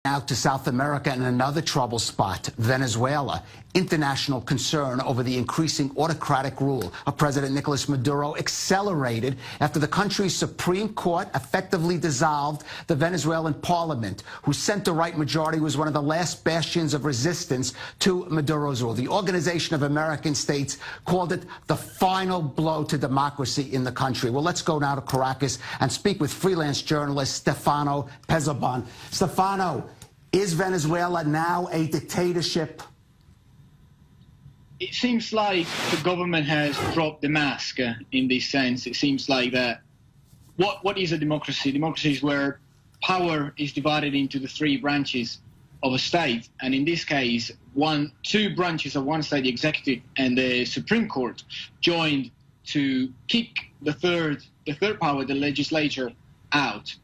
Out to South America and another trouble spot, Venezuela. International concern over the increasing autocratic rule of President Nicolas Maduro accelerated after the country's Supreme Court effectively dissolved the Venezuelan parliament, whose center-right majority was one of the last bastions of resistance to Maduro's rule. The Organization of American States called it the final blow to democracy in the country. Well, let's go now to Caracas and speak with freelance journalist Stefano Pozzebon. Stefano, is Venezuela now a dictatorship? It seems like the government has dropped the mask in this sense. It seems like that. What is a democracy? Democracy is where power is divided into the three branches of a state. And in this case, two branches of one state, the executive and the Supreme Court, joined to kick the third power, the legislature, out.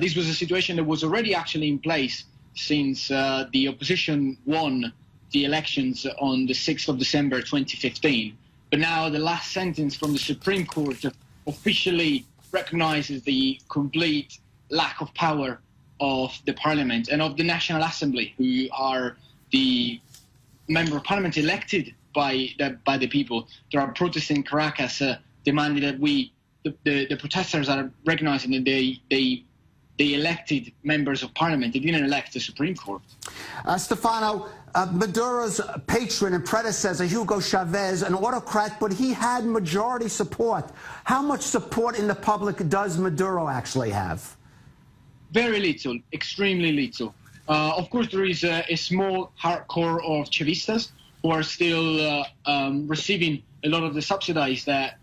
This was a situation that was already actually in place since the opposition won the elections on the 6th of December 2015. But now the last sentence from the Supreme Court officially recognizes the complete lack of power of the parliament and of the National Assembly, who are the member of parliament elected by the people. There are protests in Caracas demanding that the protesters are recognizing that they elected members of parliament. They didn't elect the Supreme Court. Stefano, Maduro's patron and predecessor, Hugo Chavez, an autocrat, but he had majority support. How much support in the public does Maduro actually have? Very little, extremely little. Of course, there is a small hardcore of Chavistas who are still receiving a lot of the subsidies that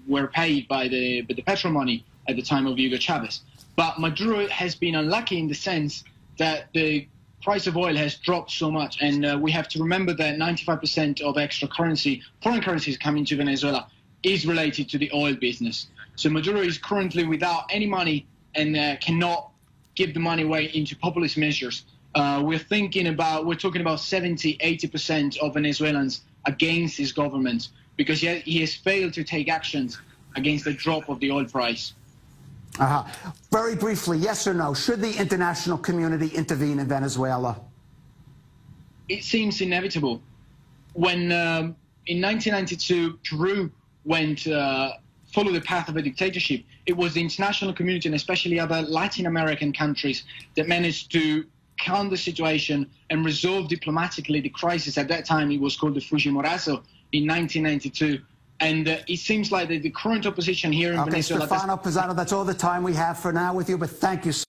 were paid by the petrol money at the time of Hugo Chavez. But Maduro has been unlucky in the sense that the price of oil has dropped so much, and we have to remember that 95% of extra currency, foreign currencies coming to Venezuela, is related to the oil business. So Maduro is currently without any money and cannot give the money away into populist measures. We're talking about 70–80% of Venezuelans against his government because he has failed to take actions against the drop of the oil price. Very briefly, yes or no, should the international community intervene in Venezuela? It seems inevitable. When in 1992 Peru went follow the path of a dictatorship, it was the international community and especially other Latin American countries that managed to calm the situation and resolve diplomatically the crisis. At that time, it was called the Fujimorazo in 1992. And it seems like the current opposition here in Venezuela... Stefano Pozzebon, that's all the time we have for now with you, but thank you so much.